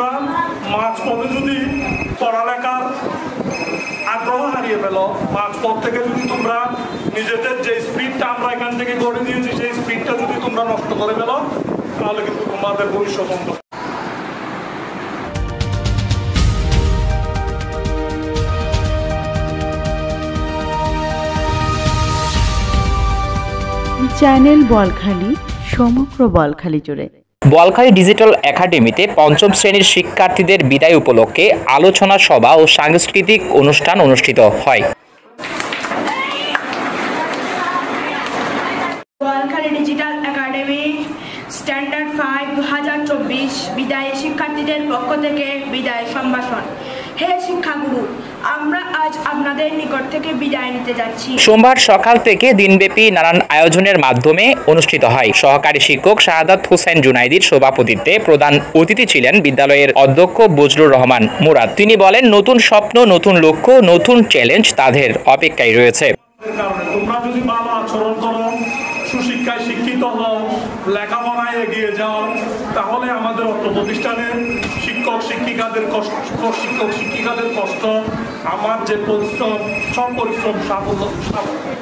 তোমরা মাঝপথে যদি পড়ালেখার আগ্রহ হারিয়ে ফেলো, মাঝপথ থেকে যদি তোমরা নিজেদের যে স্পিডটা আমরা এখান থেকে গড়ে দিয়েছি সেই স্পিডটা যদি তোমরা নষ্ট করে ফেলো, তাহলে কিন্তু তোমাদের ভবিষ্যৎ বন্ধ। চ্যানেল বলখালি, সমগ্র বলখালি জুড়ে। বলখালি ডিজিটাল একাডেমিতে পঞ্চম শ্রেণীর শিক্ষার্থীদের বিদায় উপলক্ষে আলোচনা সভা ও সাংস্কৃতিক অনুষ্ঠান অনুষ্ঠিত হয়। বলখালি ডিজিটাল একাডেমি স্ট্যান্ডার্ড 5 2024 বিদায়ী শিক্ষার্থীদের পক্ষ থেকে বিদায় সম্ভাষণ। হে শিক্ষাগুরু, আমরা আজ আপনাদের নিকট থেকে বিদায় নিতে যাচ্ছি। সোমবার সকাল থেকে দিনব্যাপী নানান আয়োজনের মাধ্যমে অনুষ্ঠিত হয়। সহকারী শিক্ষক শাহাদাত হোসেন জুনাইদির সভাপতিত্বে প্রধান অতিথি ছিলেন বিদ্যালয়ের অধ্যক্ষ বজলুর রহমান মুরাদ। তিনি বলেন, নতুন স্বপ্ন, নতুন লক্ষ্য, নতুন চ্যালেঞ্জ তাদের অপেক্ষায় রয়েছে। তোমরা যদি ভালো আচরণ করো, সুশিক্ষায় শিক্ষিত হও, লেখাপড়ায় এগিয়ে যাও, তাহলে আমাদের অর্থ প্রতিষ্ঠানের শিক্ষক শিক্ষিকাদের কষ্ট, আমার যে পরিশ্রম, সব পরিশ্রম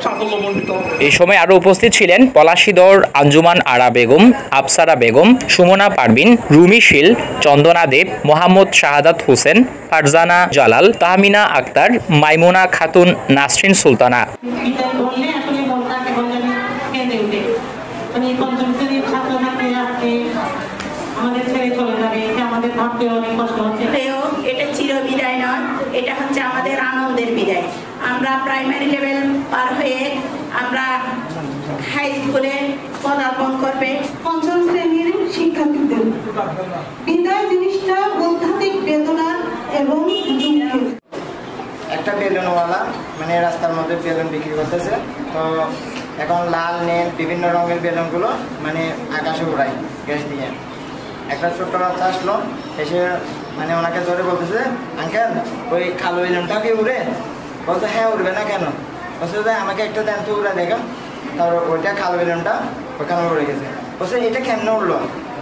সাফল্যমণ্ডিত। এই সময় আরো উপস্থিত ছিলেন পলাশীদর আঞ্জুমান আরা বেগম, আফসারা বেগম, সুমনা পারভিন, রুমি শীল, চন্দনা দেব, মোহাম্মদ শাহাদাত হোসেন, ফারজানা জালাল, তাহমিনা আক্তার, মাইমুনা খাতুন, নাসরিন সুলতানা। এটা চিরবিদায় নয়, এটা হচ্ছে আমাদের আনন্দের বিদায়। আমরা প্রাইমারি লেভেল পার হয়ে আমরা হাই স্কুলে পদার্পণ করবে। পঞ্চম শ্রেণীর শিক্ষার্থীদের বিদায় জিনিসটা অত্যাধিক বেদনা এবং দুঃখের। একটা বেলুনওয়ালা মানে রাস্তার মধ্যে বেলুন বিক্রি করতেছে, তো এখন লাল নীল বিভিন্ন রঙের বেলুনগুলো মানে আকাশে উড়াই গ্যাস দিয়ে। একটা ছোট্ট বাচ্চা আসলো, এসে মানে ওনাকে ধরে বলতেছে, আঙ্কেল ওই কালো বেলুনটা কি উড়ে? বলছে হ্যাঁ উড়বে না কেন? বলছে যে আমাকে একটা দেন তো উড়ে দেখো। তারপর ওইটা কালো বেলুনটা ওইখানে উড়ে গেছে। বলছে এটা কেমনে উঠলো?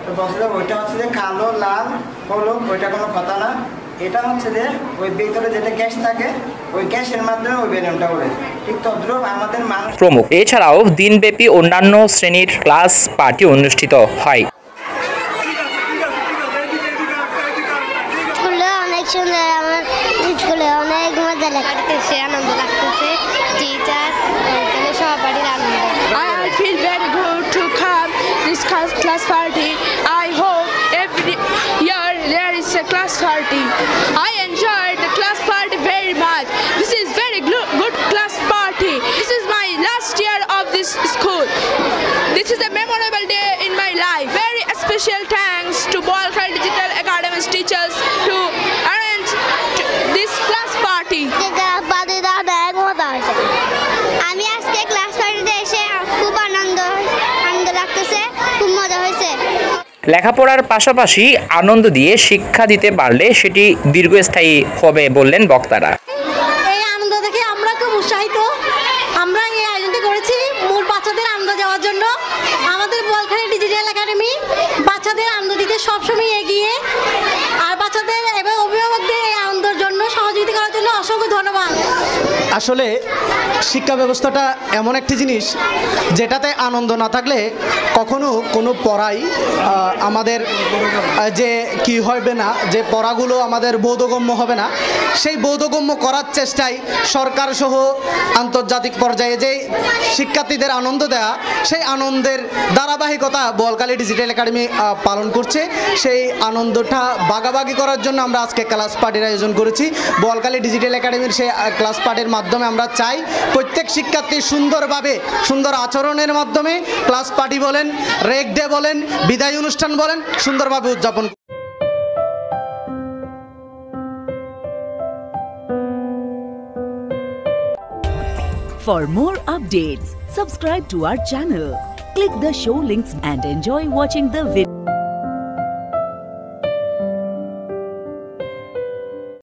তো বলছে যে ওইটা হচ্ছে যে কালো লাল হলুদ, ওইটা কোনো কথা না, এটা হচ্ছে যে ওই ভিতরে যেটা গ্যাস থাকে ওই গ্যাসের মাধ্যমে ওই বেলুনটা উড়ে। ঠিক তদ্রুপ আমাদের মানুষ প্রমুখ। এছাড়াও দিনব্যাপী অন্যান্য শ্রেণীর ক্লাস পার্টি অনুষ্ঠিত হয়। সুন্দর, আমার স্কুলে অনেক মজা লাগতেছে, আনন্দ লাগতেছে। টিচার সহপাঠীর আনন্দ। I feel very good to come this class party. I hope every year there is a class party. I enjoyed the class party very much. This is very good class party. This is my last year of this school. This is a memorable day in my life. Very special thanks to Ballkhari Digital Academy's teachers to arrange this class party. আমি আজকে class পার্টিতে এসে খুব আনন্দ লাগতেছে, খুব মজা হয়েছে। লেখাপড়ার পাশাপাশি আনন্দ দিয়ে শিক্ষা দিতে পারলে সেটি দীর্ঘস্থায়ী হবে বললেন বক্তারা। এই আনন্দ দেখে আমরা খুব উৎসাহিত। আমরা এই আয়োজনটি করেছি মূল বাচ্চাদের আনন্দ দেওয়ার জন্য। আমাদের বলখালি ডিজিটাল একাডেমি বাচ্চাদের আনন্দ দিতে সবসময় এগিয়ে, আর বাচ্চাদের এবং অভিভাবকদের এই আনন্দের জন্য সহযোগিতা করার জন্য অসংখ্য ধন্যবাদ। আসলে শিক্ষা ব্যবস্থাটা এমন একটি জিনিস যেটাতে আনন্দ না থাকলে কখনো কোনো পড়াই আমাদের যে কি হবে না, যে পড়াগুলো আমাদের বোধগম্য হবে না, সেই বোধগম্য করার চেষ্টায় সরকার সহ আন্তর্জাতিক পর্যায়ে যে শিক্ষার্থীদের আনন্দ দেওয়া, সেই আনন্দের ধারাবাহিকতা বলখালি ডিজিটাল একাডেমি পালন করছে। সেই আনন্দটা ভাগাভাগি করার জন্য আমরা আজকে ক্লাস পার্টির আয়োজন করেছি। বলখালি ডিজিটাল একাডেমির সেই ক্লাস পার্টির মাধ্যমে আমরা চাই প্রত্যেক শিক্ষার্থী সুন্দরভাবে, সুন্দর আচরণের মাধ্যমে ক্লাস পার্টি বলেন, রেক ডে বলেন, বিদায় অনুষ্ঠান বলেন, সুন্দরভাবে উদযাপন। For more updates, subscribe to our channel, click the show links and enjoy watching the video.